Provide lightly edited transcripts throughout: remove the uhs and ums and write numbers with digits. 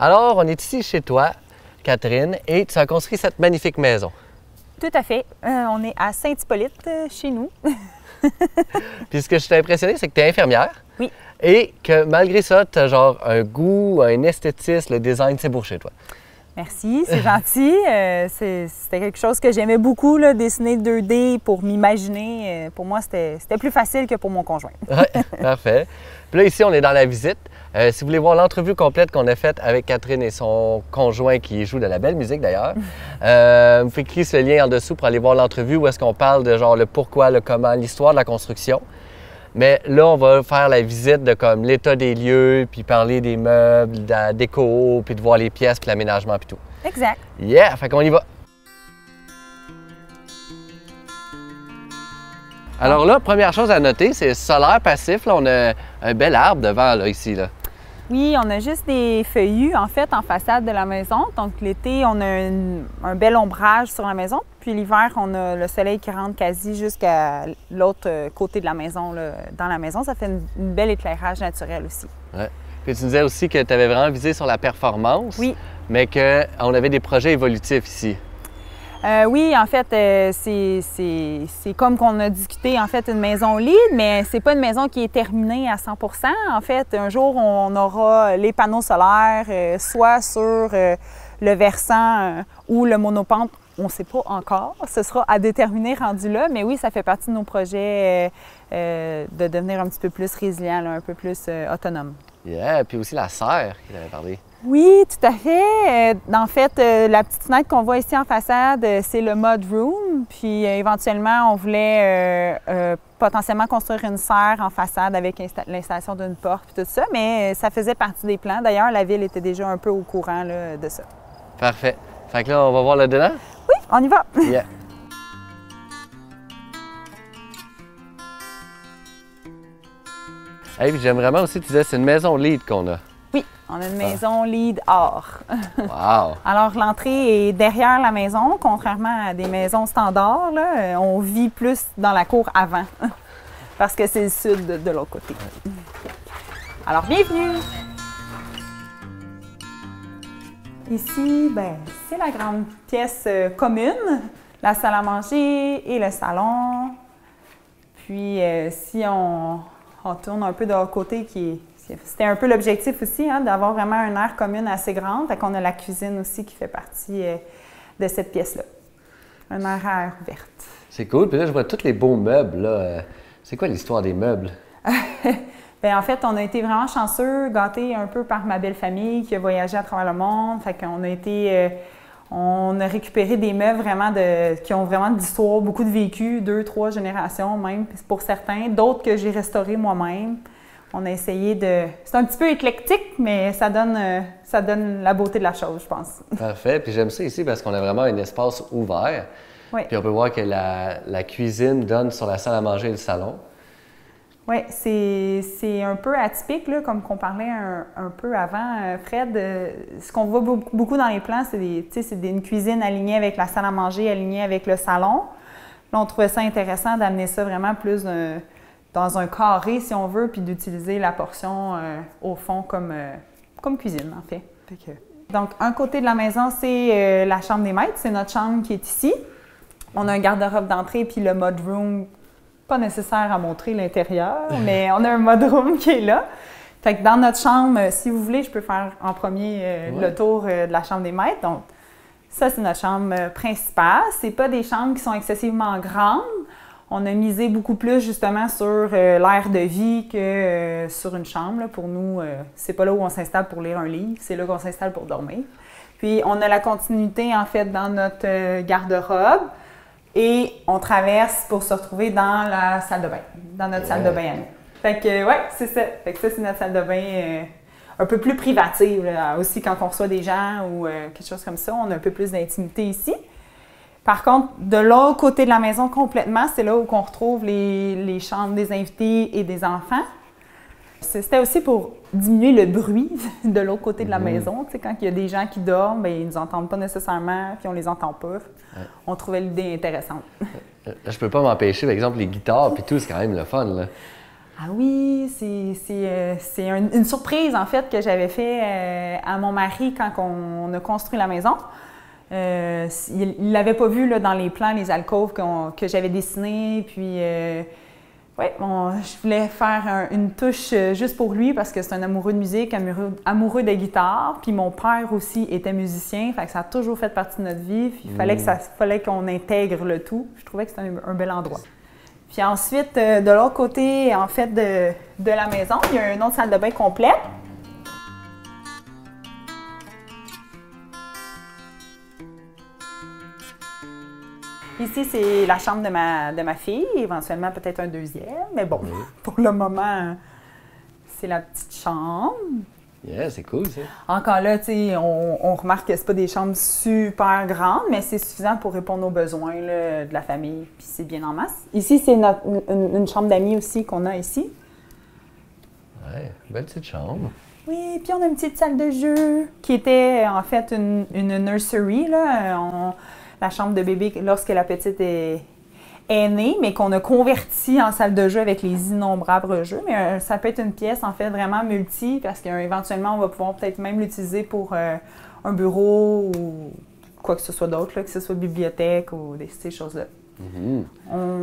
Alors, on est ici chez toi, Catherine, et tu as construit cette magnifique maison. Tout à fait. On est à Saint-Hippolyte, chez nous. Puis ce que je t'ai impressionné, c'est que tu es infirmière. Oui. Et que malgré ça, tu as genre un goût, un esthétisme, le design, c'est beau chez toi. Merci, c'est gentil. C'était quelque chose que j'aimais beaucoup, là, dessiner 2D pour m'imaginer. Pour moi, c'était plus facile que pour mon conjoint. Oui, parfait. Puis là, ici, on est dans la visite. Si vous voulez voir l'entrevue complète qu'on a faite avec Catherine et son conjoint qui joue de la belle musique d'ailleurs, vous pouvez cliquer sur le lien en dessous pour aller voir l'entrevue où est-ce qu'on parle de genre le pourquoi, le comment, l'histoire de la construction. Mais là, on va faire la visite de comme l'état des lieux, puis parler des meubles, de la déco, puis de voir les pièces, puis l'aménagement, puis tout. Exact. Yeah! Fait qu'on y va! Alors là, première chose à noter, c'est solaire passif. Là, on a un bel arbre devant, là, ici. Là. Oui, on a juste des feuillus, en fait, en façade de la maison. Donc, l'été, on a un bel ombrage sur la maison. Puis l'hiver, on a le soleil qui rentre quasi jusqu'à l'autre côté de la maison, là, dans la maison. Ça fait une bel éclairage naturel aussi. Ouais. Puis tu disais aussi que tu avais vraiment visé sur la performance. Oui. Mais qu'on avait des projets évolutifs ici. Oui, en fait, c'est comme qu'on a discuté, en fait, une maison lead, mais c'est pas une maison qui est terminée à 100 %. En fait, un jour, on aura les panneaux solaires, soit sur le versant ou le monopente, on ne sait pas encore. Ce sera à déterminer rendu là, mais oui, ça fait partie de nos projets de devenir un petit peu plus résilient, là, un peu plus autonome. Yeah, puis aussi la serre qu'il avait parlé. Oui, tout à fait. En fait, la petite fenêtre qu'on voit ici en façade, c'est le mud room. Puis éventuellement, on voulait potentiellement construire une serre en façade avec l'installation d'une porte et tout ça, mais ça faisait partie des plans. D'ailleurs, la ville était déjà un peu au courant là, de ça. Parfait. Fait que là, on va voir le dedans? Oui, on y va. Yeah. Hey, puis j'aime vraiment aussi, tu disais, c'est une maison lead qu'on a. Oui, on a une maison lead or. Wow! Alors, l'entrée est derrière la maison, contrairement à des maisons standards. Là, on vit plus dans la cour avant, parce que c'est le sud de l'autre côté. Alors, bienvenue! Ici, ben, c'est la grande pièce commune, la salle à manger et le salon. Puis, si on tourne un peu de l'autre côté, c'était un peu l'objectif aussi, hein, d'avoir vraiment un aire commune assez grande. Fait qu'on a la cuisine aussi qui fait partie de cette pièce-là. Un aire ouverte. C'est cool. Puis là, je vois tous les beaux meubles. Là. C'est quoi l'histoire des meubles? Bien, en fait, on a été vraiment chanceux, gâtés un peu par ma belle famille qui a voyagé à travers le monde. Fait qu'on a été... on a récupéré des meubles vraiment qui ont vraiment de l'histoire, beaucoup de vécu, 2, 3 générations même pour certains. D'autres que j'ai restaurés moi-même. On a essayé de... C'est un petit peu éclectique, mais ça donne la beauté de la chose, je pense. Parfait. Puis j'aime ça ici parce qu'on a vraiment un espace ouvert. Oui. Puis on peut voir que la cuisine donne sur la salle à manger et le salon. Oui, c'est un peu atypique, là, comme qu'on parlait un peu avant, Fred. Ce qu'on voit beaucoup dans les plans, c'est une cuisine alignée avec la salle à manger, alignée avec le salon. Là, on trouvait ça intéressant d'amener ça vraiment plus dans un carré, si on veut, puis d'utiliser la portion au fond comme cuisine, en fait. Donc, un côté de la maison, c'est la chambre des maîtres. C'est notre chambre qui est ici. On a un garde-robe d'entrée, puis le mud room. Pas nécessaire à montrer l'intérieur, mais on a un mud room qui est là. Fait que dans notre chambre, si vous voulez, je peux faire en premier le tour de la chambre des maîtres. Donc, ça, c'est notre chambre principale. C'est pas des chambres qui sont excessivement grandes. On a misé beaucoup plus, justement, sur l'aire de vie que sur une chambre. Là. Pour nous, c'est pas là où on s'installe pour lire un livre, c'est là qu'on s'installe pour dormir. Puis, on a la continuité, en fait, dans notre garde-robe. Et on traverse pour se retrouver dans la salle de bain, dans notre salle de bain à nous. Fait que, ouais, c'est ça. Fait que ça, c'est notre salle de bain un peu plus privative. Là. Aussi, quand on reçoit des gens ou quelque chose comme ça, on a un peu plus d'intimité ici. Par contre, de l'autre côté de la maison, complètement, c'est là où on retrouve les chambres des invités et des enfants. C'était aussi pour diminuer le bruit de l'autre côté de la maison. Tu sais, quand il y a des gens qui dorment, bien, ils ne nous entendent pas nécessairement, puis on les entend pas. Ouais. On trouvait l'idée intéressante. Je peux pas m'empêcher, par exemple, les guitares puis tout, c'est quand même le fun, là. Ah oui, c'est une surprise en fait que j'avais fait à mon mari quand on a construit la maison. Il ne l'avait pas vu là, dans les plans, les alcôves que j'avais dessinés. Puis, ouais, je voulais faire une touche juste pour lui parce que c'est un amoureux de musique, amoureux de guitare. Puis mon père aussi était musicien, fait que ça a toujours fait partie de notre vie. Puis il fallait qu'on intègre le tout. Je trouvais que c'était un bel endroit. Puis ensuite, de l'autre côté, en fait, de la maison, il y a une autre salle de bain complète. Ici, c'est la chambre de ma fille, éventuellement peut-être un deuxième, mais bon, pour le moment, c'est la petite chambre. Yeah, c'est cool, ça. Encore là, tu sais, on remarque que c'est pas des chambres super grandes, mais c'est suffisant pour répondre aux besoins là, de la famille, puis c'est bien en masse. Ici, c'est une chambre d'amis aussi qu'on a ici. Ouais, belle petite chambre. Oui, puis on a une petite salle de jeu qui était en fait une nursery, là. La chambre de bébé lorsque la petite est née, mais qu'on a converti en salle de jeu avec les innombrables jeux. Mais ça peut être une pièce, en fait, vraiment multi, parce qu'éventuellement, on va pouvoir peut-être même l'utiliser pour un bureau ou quoi que ce soit d'autre, que ce soit bibliothèque ou ces choses-là.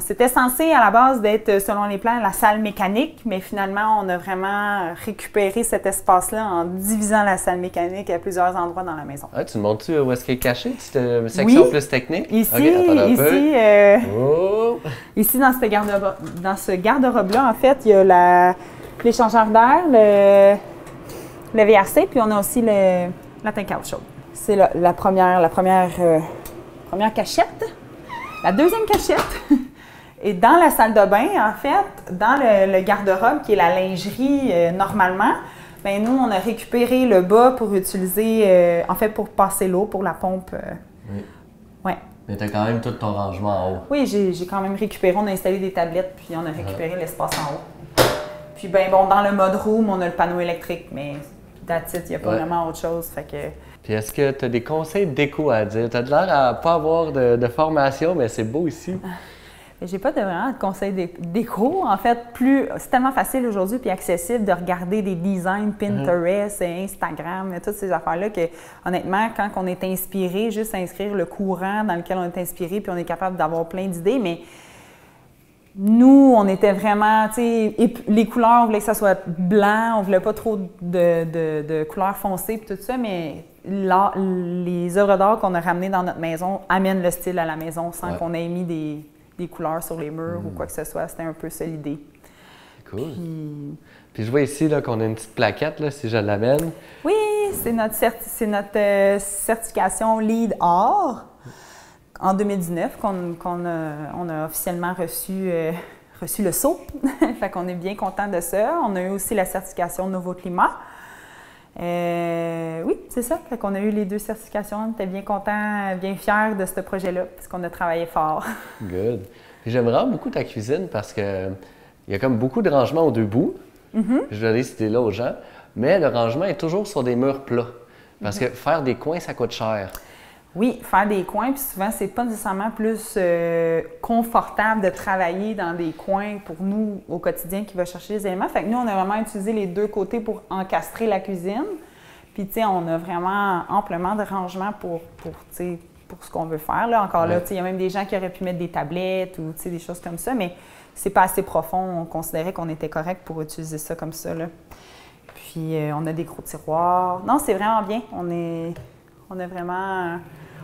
C'était censé, à la base, d'être, selon les plans, la salle mécanique, mais finalement, on a vraiment récupéré cet espace-là en divisant la salle mécanique à plusieurs endroits dans la maison. Ah, tu me montres-tu où est-ce qu'elle est cachée? Cette section plus technique? Ici, okay, ici dans ce garde-robe-là, en fait, il y a l'échangeur d'air, le VRC, puis on a aussi la tank out chaude. C'est la première cachette. La deuxième cachette est dans la salle de bain, en fait, dans le garde-robe qui est la lingerie normalement. Bien, nous, on a récupéré le bas pour utiliser, en fait, pour passer l'eau, pour la pompe. Oui. Ouais. Mais tu as quand même tout ton rangement en haut. Oui, j'ai quand même récupéré. On a installé des tablettes, puis on a récupéré l'espace en haut. Puis, ben bon, dans le mode room, on a le panneau électrique, mais that's it, il n'y a pas vraiment autre chose. Fait que... Puis est-ce que tu as des conseils déco à dire? Tu as l'air à pas avoir de formation, mais c'est beau ici. J'ai pas vraiment de conseils déco. En fait, c'est tellement facile aujourd'hui puis accessible de regarder des designs Pinterest, Instagram, toutes ces affaires-là que, honnêtement, quand on est inspiré, juste inscrire le courant dans lequel on est inspiré puis on est capable d'avoir plein d'idées, mais nous, on était vraiment, tu sais, les couleurs, on voulait que ça soit blanc, on voulait pas trop de couleurs foncées puis tout ça, mais les œuvres d'art qu'on a ramenées dans notre maison amènent le style à la maison sans qu'on ait mis des couleurs sur les murs ou quoi que ce soit. C'était un peu ça l'idée. Cool. Puis je vois ici là, qu'on a une petite plaquette, là, si je l'amène. Oui, c'est notre certification LEED Or en 2019 qu'on a officiellement reçu le sceau. Fait qu'on est bien content de ça. On a eu aussi la certification Nouveau Climat. Oui, c'est ça. Fait qu'on a eu les deux certifications. On était bien contents, bien fiers de ce projet-là, parce qu'on a travaillé fort. Good. J'aime vraiment beaucoup ta cuisine parce que il y a comme beaucoup de rangements aux deux bouts. Je vais donner cette idée-là aux gens. Mais le rangement est toujours sur des murs plats. Parce que faire des coins, ça coûte cher. Oui, faire des coins, puis souvent, c'est pas nécessairement plus confortable de travailler dans des coins pour nous au quotidien qui va chercher les éléments. Fait que nous, on a vraiment utilisé les deux côtés pour encastrer la cuisine. Puis, tu sais, on a vraiment amplement de rangements pour ce qu'on veut faire. Là, encore là, tu sais, il y a même des gens qui auraient pu mettre des tablettes ou, tu sais, des choses comme ça, mais c'est pas assez profond. On considérait qu'on était correct pour utiliser ça comme ça, là. Puis, on a des gros tiroirs. Non, c'est vraiment bien.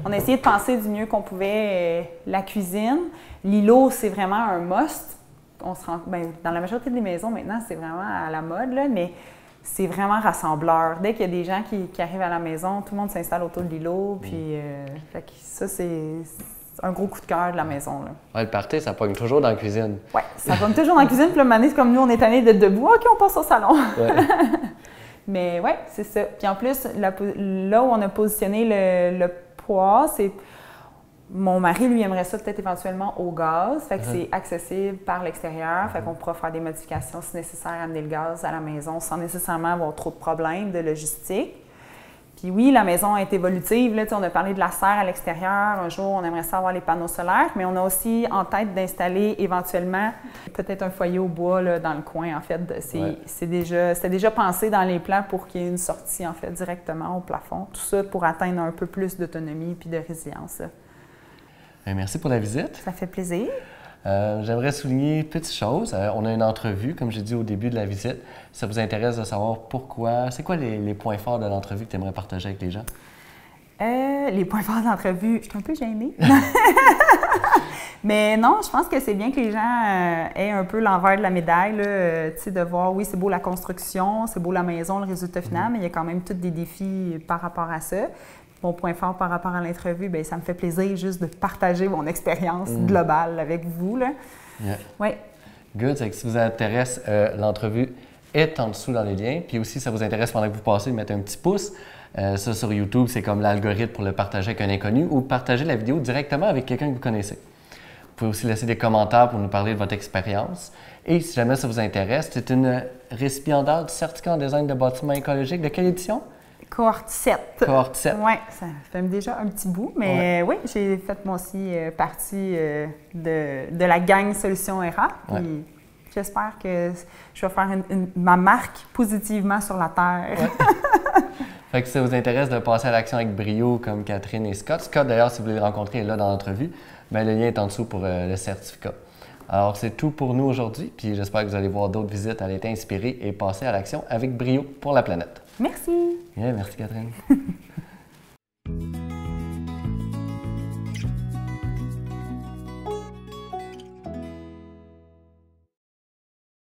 On a essayé de penser du mieux qu'on pouvait la cuisine. L'îlot, c'est vraiment un must. Dans la majorité des maisons, maintenant, c'est vraiment à la mode, là, mais c'est vraiment rassembleur. Dès qu'il y a des gens qui arrivent à la maison, tout le monde s'installe autour de l'îlot. Puis, ça, c'est un gros coup de cœur de la maison. Là. Ouais, le party, ça pogne toujours dans la cuisine. Oui, ça pogne toujours dans la cuisine. Puis là, c'est comme nous, on est tannés d'être debout. OK, on passe au salon. Ouais. Mais oui, c'est ça. Puis en plus, là où on a positionné le poêle, c'est... Mon mari, lui, aimerait ça peut-être éventuellement au gaz. Fait que c'est accessible par l'extérieur. Fait qu'on pourra faire des modifications si nécessaire, amener le gaz à la maison sans nécessairement avoir trop de problèmes de logistique. Puis oui, la maison est évolutive. Là, on a parlé de la serre à l'extérieur. Un jour, on aimerait ça avoir les panneaux solaires, mais on a aussi en tête d'installer éventuellement peut-être un foyer au bois là, dans le coin. En fait, c'était déjà pensé dans les plans pour qu'il y ait une sortie en fait directement au plafond. Tout ça pour atteindre un peu plus d'autonomie puis de résilience. Merci pour la visite. Ça fait plaisir. J'aimerais souligner une petite chose. On a une entrevue, comme j'ai dit au début de la visite. Si ça vous intéresse de savoir pourquoi, c'est quoi les points forts de l'entrevue que tu aimerais partager avec les gens? Les points forts de l'entrevue, je suis un peu gênée. Mais non, je pense que c'est bien que les gens aient un peu l'envers de la médaille, là, de voir, oui, c'est beau la construction, c'est beau la maison, le résultat final, mais il y a quand même tous des défis par rapport à ça. Mon point fort par rapport à l'entrevue, bien, ça me fait plaisir juste de partager mon expérience globale avec vous. Là. Yeah. Oui. Good. Si ça vous intéresse, l'entrevue est en dessous dans les liens. Puis aussi, si ça vous intéresse pendant que vous passez, mettez un petit pouce. Ça, sur YouTube, c'est comme l'algorithme pour le partager avec un inconnu ou partager la vidéo directement avec quelqu'un que vous connaissez. Vous pouvez aussi laisser des commentaires pour nous parler de votre expérience. Et si jamais ça vous intéresse, c'est une récipiendaire du certificat en design de bâtiments écologiques. De quelle édition? Cohorte 7. Cohorte 7. Oui, ça fait déjà un petit bout, mais oui, j'ai fait moi aussi partie de la gang Solutions ERA. Puis j'espère que je vais faire ma marque positivement sur la Terre. Ouais. Fait que si ça vous intéresse de passer à l'action avec brio comme Catherine et Scott. Scott, d'ailleurs, si vous voulez le rencontrer, est là dans l'entrevue. Bien, le lien est en dessous pour le certificat. Alors, c'est tout pour nous aujourd'hui. Puis j'espère que vous allez voir d'autres visites, aller être inspirés et passer à l'action avec brio pour la planète. Merci. Bien, merci Catherine.